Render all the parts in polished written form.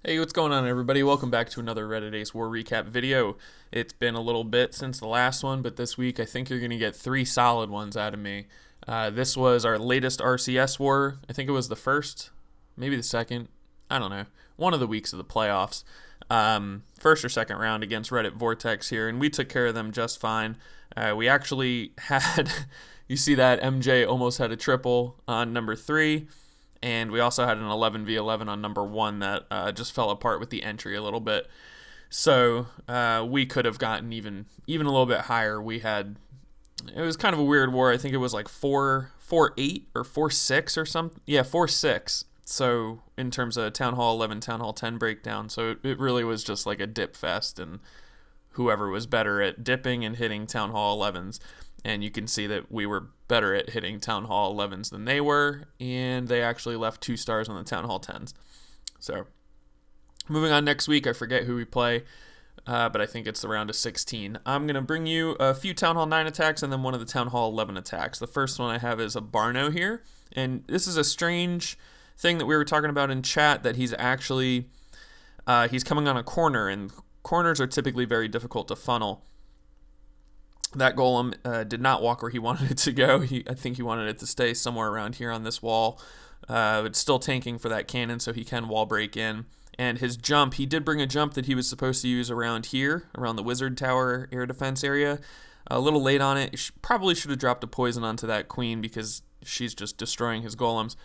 Hey, what's going on, everybody? Welcome back to another Reddit Ace War Recap video. It's been a little bit since the last one, but this week I think you're going to get 3 solid ones out of me. This was our latest RCS war. I think it was the first, maybe the second. I don't know. One of the weeks of the playoffs. First or second round against Reddit Vortex here, and we took care of them just fine. We actually had, you see that MJ almost had a triple on number 3. And we also had an 11v11 on number 1 that just fell apart with the entry a little bit. So we could have gotten even a little bit higher. It was kind of a weird war. I think it was like 4-8 or 4-6 or something. Yeah, 4-6. So in terms of Town Hall 11, Town Hall 10 breakdown. So it really was just like a dip fest, and whoever was better at dipping and hitting Town Hall 11s. And you can see that we were better at hitting Town Hall 11s than they were, and they actually left 2 stars on the Town Hall 10s. So, moving on next week, I forget who we play, but I think it's the round of 16. I'm going to bring you a few Town Hall 9 attacks and then one of the Town Hall 11 attacks. The first one I have is a Barno here, and this is a strange thing that we were talking about in chat, that he's actually, he's coming on a corner, and corners are typically very difficult to funnel. That golem did not walk where he wanted it to go. I think he wanted it to stay somewhere around here on this wall. It's still tanking for that cannon, so he can wall break in. And his jump, he did bring a jump that he was supposed to use around here, around the wizard tower air defense area. A little late on it. Probably should have dropped a poison onto that queen because she's just destroying his golems.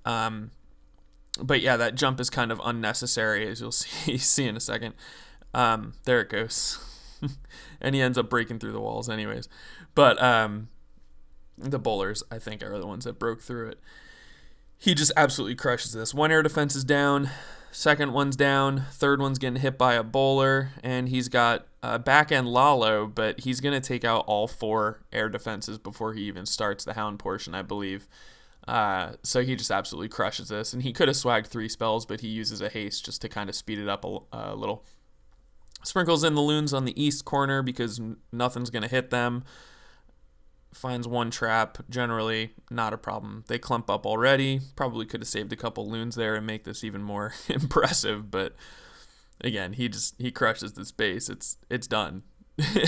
But yeah, that jump is kind of unnecessary, as you'll see in a second. There it goes. And he ends up breaking through the walls anyways. But the bowlers, I think, are the ones that broke through it. He just absolutely crushes this. 1 air defense is down. Second one's down. Third one's getting hit by a bowler. And he's got back-end Lalo, but he's going to take out all 4 air defenses before he even starts the Hound portion, I believe. So he just absolutely crushes this. And he could have swagged 3 spells, but he uses a haste just to kind of speed it up a little. Sprinkles in the loons on the east corner because nothing's going to hit them. Finds 1 trap. Generally, not a problem. They clump up already. Probably could have saved a couple loons there and make this even more impressive. But again, he crushes this base. It's done.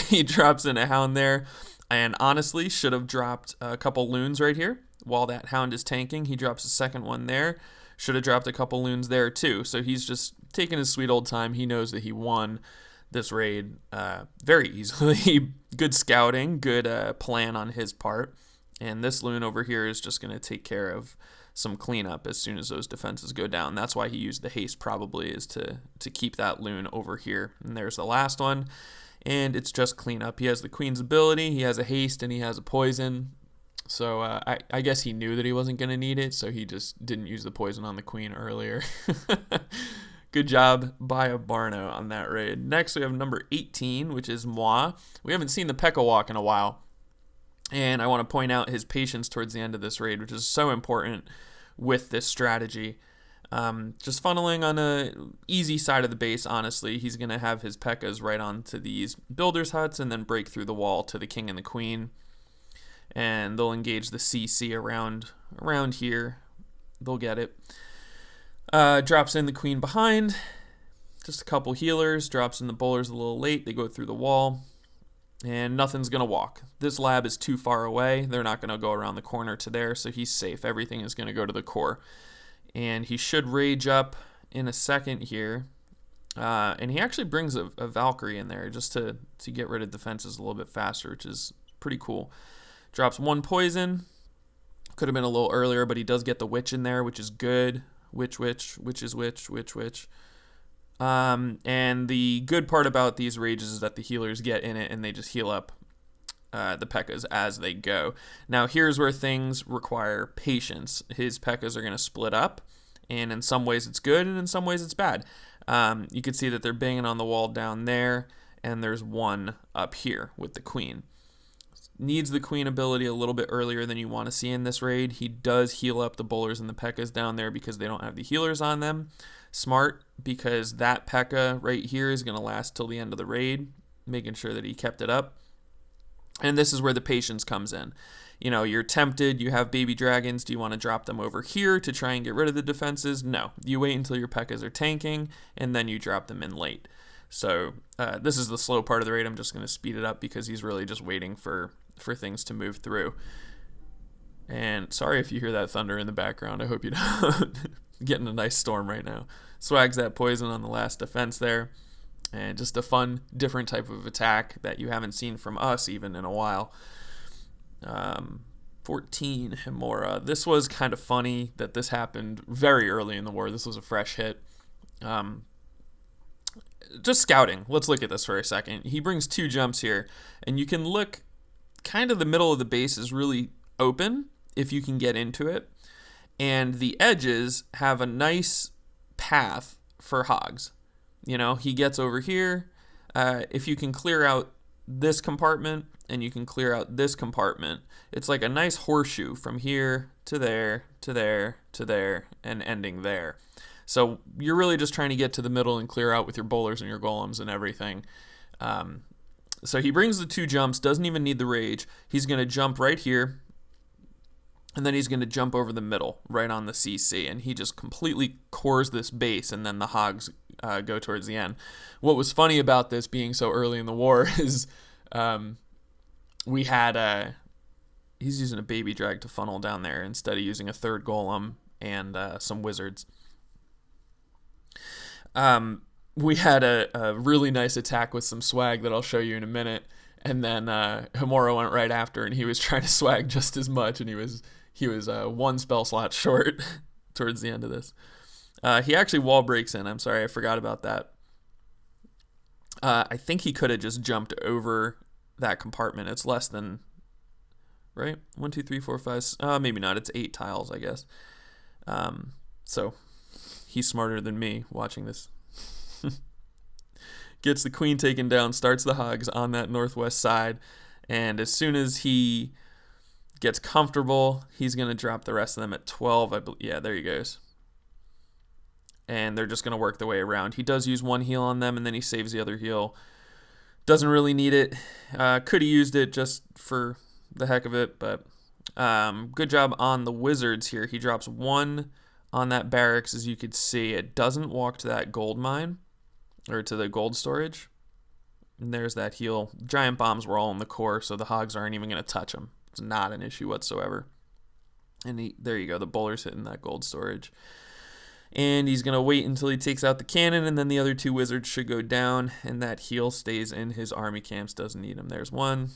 He drops in a hound there. And honestly, should have dropped a couple loons right here. While that hound is tanking, he drops a second one there. Should have dropped a couple loons there too. So he's just taking his sweet old time. He knows that he won this raid very easily. Good scouting, good plan on his part. And this loon over here is just going to take care of some cleanup as soon as those defenses go down. That's why he used the haste, probably, is to keep that loon over here. And there's the last one. And it's just cleanup. He has the queen's ability, he has a haste, and he has a poison. So I guess he knew that he wasn't going to need it, so he just didn't use the poison on the queen earlier. Good job by a Barno on that raid. Next, we have number 18, which is Moi. We haven't seen the P.E.K.K.A. walk in a while. And I want to point out his patience towards the end of this raid, which is so important with this strategy. Just funneling on a easy side of the base, honestly. He's going to have his P.E.K.K.A.s right onto these builders' huts and then break through the wall to the king and the queen. And they'll engage the CC around here. They'll get it. Drops in the queen behind. Just a couple healers. Drops in the bowlers a little late. They go through the wall. And nothing's going to walk. This lab is too far away. They're not going to go around the corner to there, so he's safe. Everything is going to go to the core. And he should rage up in a second here. And he actually brings a Valkyrie in there just to get rid of defenses a little bit faster, which is pretty cool. Drops 1 poison. Could have been a little earlier, but he does get the witch in there, which is good. Witch is witch. And the good part about these rages is that the healers get in it and they just heal up the P.E.K.K.A.s as they go. Now, here's where things require patience. His P.E.K.K.A.s are going to split up, and in some ways it's good, and in some ways it's bad. You can see that they're banging on the wall down there, and there's 1 up here with the queen. Needs the queen ability a little bit earlier than you want to see in this raid. He does heal up the bowlers and the P.E.K.K.A.s down there because they don't have the healers on them. Smart, because that P.E.K.K.A. right here is going to last till the end of the raid, making sure that he kept it up. And this is where the patience comes in. you're tempted, you have baby dragons, do you want to drop them over here to try and get rid of the defenses? No. You wait until your P.E.K.K.A.s are tanking, and then you drop them in late. So this is the slow part of the raid. I'm just going to speed it up because he's really just waiting for things to move through. And sorry if you hear that thunder in the background. I hope you don't. Getting a nice storm right now. Swags that poison on the last defense there. And just a fun, different type of attack that you haven't seen from us even in a while. 14, Himura. This was kind of funny that this happened very early in the war. This was a fresh hit. Just scouting. Let's look at this for a second. He brings 2 jumps here. And you can look, kind of the middle of the base is really open if you can get into it. And the edges have a nice path for hogs. He gets over here. If you can clear out this compartment and you can clear out this compartment, it's like a nice horseshoe from here to there, to there, to there, and ending there. So you're really just trying to get to the middle and clear out with your bowlers and your golems and everything. So he brings the 2 jumps, doesn't even need the rage. He's going to jump right here. And then he's going to jump over the middle, right on the CC. And he just completely cores this base, and then the hogs go towards the end. What was funny about this being so early in the war is we had... he's using a baby drag to funnel down there instead of using a 3rd golem and some wizards. We had a really nice attack with some swag that I'll show you in a minute. And then Himura went right after, and he was trying to swag just as much, and he was 1 spell slot short towards the end of this. He actually wall breaks in. I'm sorry, I forgot about that. I think he could have just jumped over that compartment. It's less than, right? 1, 2, 3, 4, 5. Maybe not. It's 8 tiles, I guess. So he's smarter than me watching this. Gets the queen taken down, starts the hogs on that northwest side, and as soon as he gets comfortable, he's going to drop the rest of them at 12. Yeah, there he goes. And they're just going to work their way around. He does use 1 heal on them, and then he saves the other heal. Doesn't really need it. Could have used it just for the heck of it, but good job on the wizards here. He drops 1 on that barracks, as you could see. It doesn't walk to that gold mine, or to the gold storage. And there's that heal. Giant bombs were all in the core, so the hogs aren't even going to touch them. It's not an issue whatsoever. And there you go. The bowler's hitting that gold storage. And he's going to wait until he takes out the cannon, and then the other 2 wizards should go down, and that heal stays in his army camps. Doesn't need him. There's 1,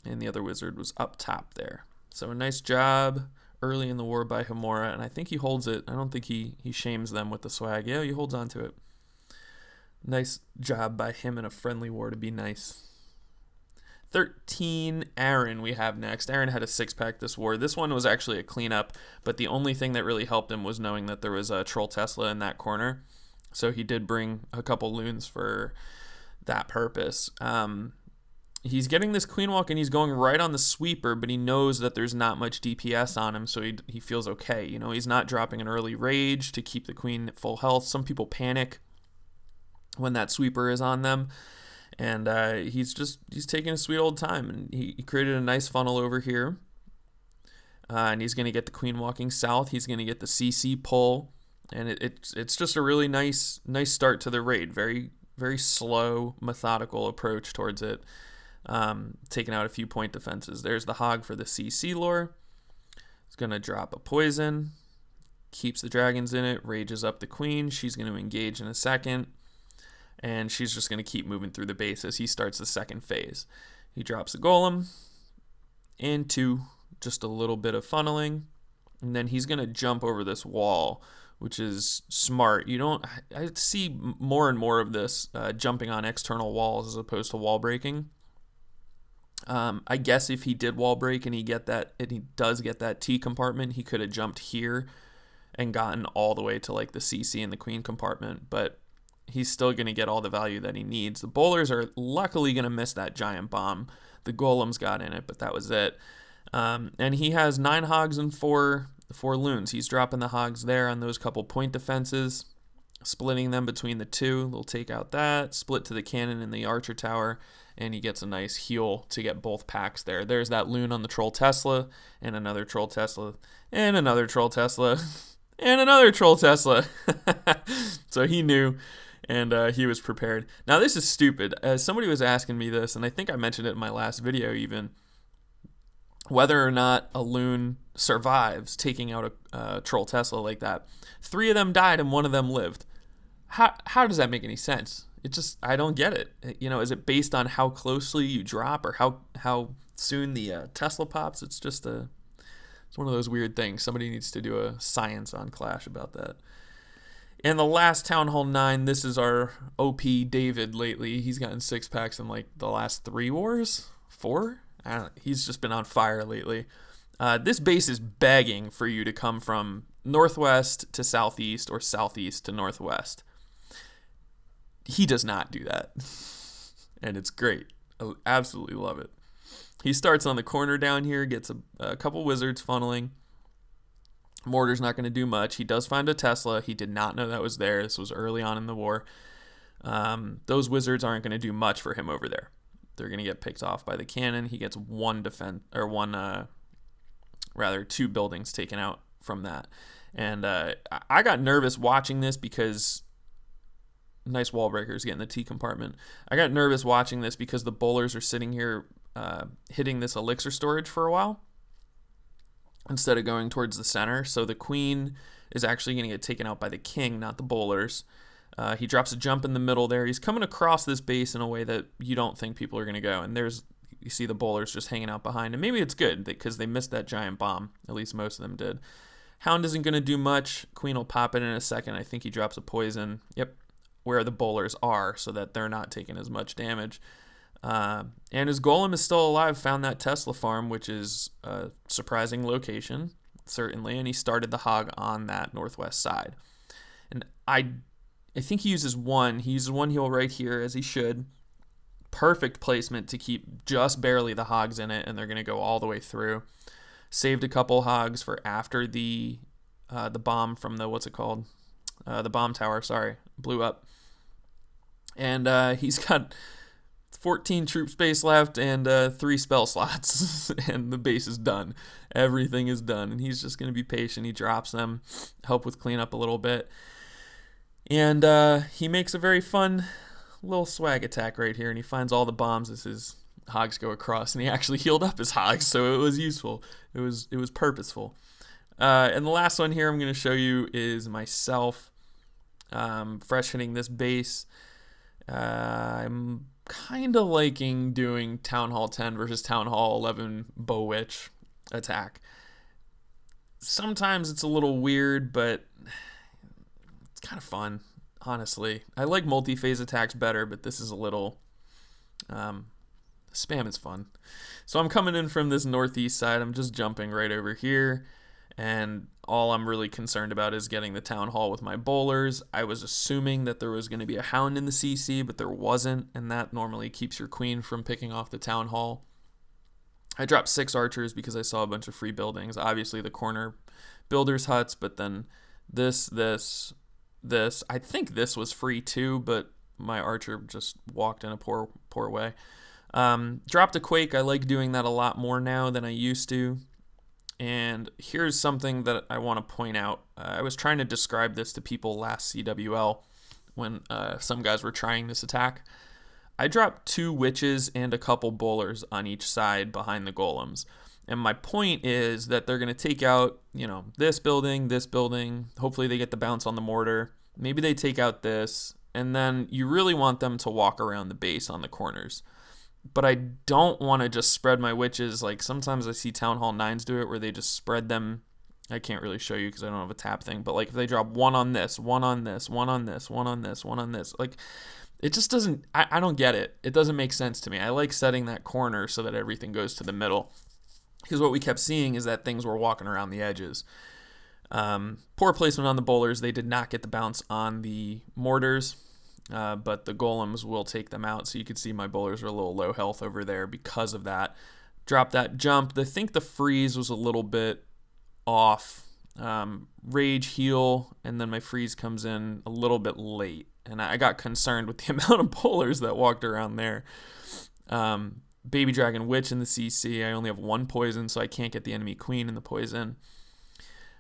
and the other wizard was up top there. So a nice job early in the war by Himura, and I think he holds it. I don't think he shames them with the swag. Yeah, he holds on to it. Nice job by him in a friendly war to be nice. 13, Aaron we have next. Aaron had a 6-pack this war. This one was actually a cleanup, but the only thing that really helped him was knowing that there was a Troll Tesla in that corner. So he did bring a couple loons for that purpose. He's getting this queen walk, and he's going right on the sweeper, but he knows that there's not much DPS on him, so he feels okay. He's not dropping an early rage to keep the queen at full health. Some people panic when that sweeper is on them, and he's taking a sweet old time, and he created a nice funnel over here, and he's going to get the queen walking south. He's going to get the CC pull, and it's just a really nice start to the raid. Very, very slow, methodical approach towards it, taking out a few point defenses. There's the hog for the CC lore. He's going to drop a poison, keeps the dragons in it, rages up the queen. She's going to engage in a second. And she's just going to keep moving through the base as he starts the second phase. He drops a golem into just a little bit of funneling. And then he's going to jump over this wall, which is smart. I see more and more of this jumping on external walls as opposed to wall breaking. I guess if he did wall break and he does get that T compartment, he could have jumped here and gotten all the way to like the CC and the queen compartment. But he's still going to get all the value that he needs. The bowlers are luckily going to miss that giant bomb. The golems got in it, but that was it. And he has 9 hogs and 4 loons. He's dropping the hogs there on those couple point defenses. splitting them between the two. They'll take out that, split to the cannon and the archer tower, and he gets a nice heal to get both packs there. There's that loon on the Troll Tesla, and another Troll Tesla, and another Troll Tesla, and another Troll Tesla. So he knew, and he was prepared. Now this is stupid. Somebody was asking me this, and I think I mentioned it in my last video even, whether or not a loon survives taking out a Troll Tesla like that. 3 of them died and 1 of them lived. How does that make any sense? I don't get it. Is it based on how closely you drop or how soon the Tesla pops? It's one of those weird things. Somebody needs to do a science on Clash about that. And the last Town Hall 9, this is our OP David lately. He's gotten 6 packs in like the last 3 wars? 4? I don't know. He's just been on fire lately. This base is begging for you to come from northwest to southeast or southeast to northwest. He does not do that. And it's great. I absolutely love it. He starts on the corner down here, gets a couple wizards funneling. Mortar's not going to do much. He does find a Tesla. He did not know that was there. This was early on in the war. Those wizards aren't going to do much for him over there. They're going to get picked off by the cannon. He gets 2 buildings taken out from that. And I got nervous watching this because nice wall breakers getting the T compartment. I got nervous watching this because the bowlers are sitting here hitting this elixir storage for a while instead of going towards the center. So the queen is actually going to get taken out by the king, not the bowlers. He drops a jump in the middle there. He's coming across this base in a way that you don't think people are going to go. And you see the bowlers just hanging out behind. And maybe it's good because they missed that giant bomb. At least most of them did. Hound isn't going to do much. Queen will pop it in a second. I think he drops a poison. Yep. Where the bowlers are so that they're not taking as much damage. And his golem is still alive. Found that Tesla farm, which is a surprising location, certainly. And he started the hog on that northwest side. And I think he uses 1. He uses 1 heal right here, as he should. Perfect placement to keep just barely the hogs in it, and they're going to go all the way through. Saved a couple hogs for after the bomb from the, what's it called? The bomb tower, blew up. And he's got 14 troop space left and 3 spell slots, and the base is done. Everything is done, and he's just going to be patient. He drops them, help with cleanup a little bit. And he makes a very fun little swag attack right here, and he finds all the bombs as his hogs go across, and he actually healed up his hogs, so it was useful. It was purposeful. And the last one here I'm going to show you is myself fresh hitting this base. I'm kind of liking doing Town Hall 10 versus Town Hall 11 Bow Witch attack. Sometimes it's a little weird, but it's kind of fun, honestly. I like multi-phase attacks better, but this is a little... spam is fun. So I'm coming in from this northeast side. I'm just jumping right over here, and all I'm really concerned about is getting the Town Hall with my bowlers. I was assuming that there was going to be a Hound in the CC, but there wasn't, and that normally keeps your queen from picking off the Town Hall. I dropped 6 archers because I saw a bunch of free buildings. Obviously the corner builders' huts, but then this. I think this was free too, but my archer just walked in a poor way. Dropped a Quake. I like doing that a lot more now than I used to. And here's something that I want to point out. I was trying to describe this to people last CWL when some guys were trying this attack. I dropped 2 witches and a couple bowlers on each side behind the golems. And my point is that they're going to take out, this building. Hopefully they get the bounce on the mortar. Maybe they take out this. And then you really want them to walk around the base on the corners. But I don't want to just spread my witches. Like sometimes I see Town Hall 9s do it where they just spread them. I can't really show you because I don't have a tap thing. But like if they drop 1 on this, 1 on this, 1 on this, 1 on this, 1 on this. Like it just doesn't, I don't get it. It doesn't make sense to me. I like setting that corner so that everything goes to the middle. Because what we kept seeing is that things were walking around the edges. Poor placement on the bowlers. They did not get the bounce on the mortars. But the golems will take them out. So you can see my bowlers are a little low health over there because of that. Drop that jump. I think the freeze was a little bit off. rage, heal, and then my freeze comes in a little bit late. And I got concerned with the amount of bowlers that walked around there. Baby Dragon Witch in the CC. I only have 1 poison, so I can't get the enemy queen in the poison.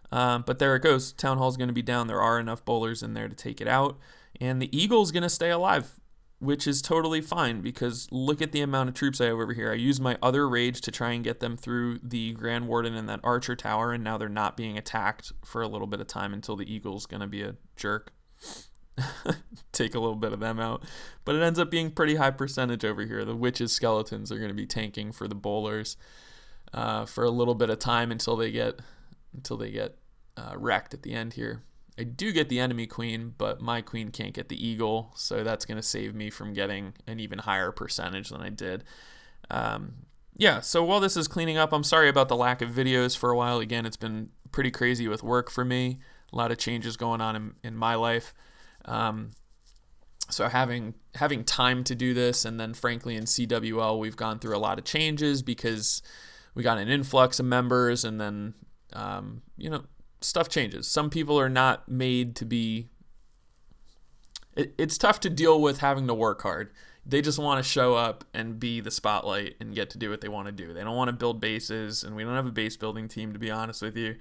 But there it goes. Town Hall's going to be down. There are enough bowlers in there to take it out. And the Eagle's going to stay alive, which is totally fine because look at the amount of troops I have over here. I used my other rage to try and get them through the Grand Warden and that Archer Tower, and now they're not being attacked for a little bit of time until the Eagle's going to be a jerk. Take a little bit of them out. But it ends up being pretty high percentage over here. The Witch's skeletons are going to be tanking for the bowlers for a little bit of time until they get wrecked at the end here. I do get the enemy queen, but my queen can't get the eagle, so that's going to save me from getting an even higher percentage than I did. Yeah, so while this is cleaning up, I'm sorry about the lack of videos for a while. Again, it's been pretty crazy with work for me. A lot of changes going on in my life. So having time to do this, and then frankly in CWL we've gone through a lot of changes because we got an influx of members, and then stuff changes. Some people are not made to be. It's tough to deal with having to work hard. They just want to show up and be the spotlight and get to do what they want to do. They don't want to build bases, and we don't have a base building team, to be honest with you.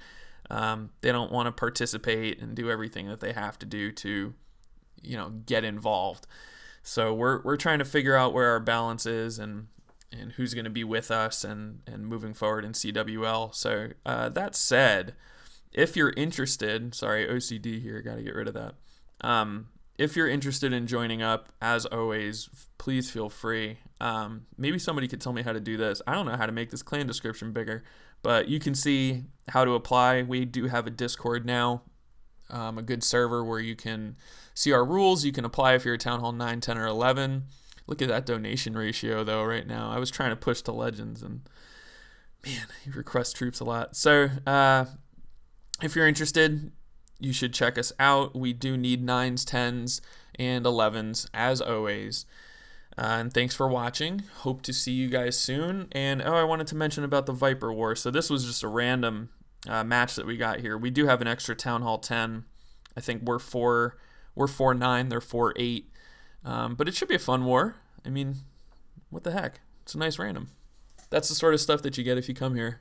They don't want to participate and do everything that they have to do to get involved. So we're trying to figure out where our balance is and who's going to be with us and moving forward in CWL. So that said, if you're interested, sorry, OCD here, got to get rid of that. If you're interested in joining up, as always, please feel free. Maybe somebody could tell me how to do this. I don't know how to make this clan description bigger, but you can see how to apply. We do have a Discord now, a good server where you can see our rules. You can apply if you're a Town Hall 9, 10, or 11. Look at that donation ratio, though, right now. I was trying to push to Legends, and man, you request troops a lot. So if you're interested, you should check us out. We do need 9s, 10s, and 11s, as always. And thanks for watching. Hope to see you guys soon. And I wanted to mention about the Viper War. So this was just a random match that we got here. We do have an extra Town Hall 10. I think we're 4-9, they're 4-8. But it should be a fun war. I mean, what the heck? It's a nice random. That's the sort of stuff that you get if you come here.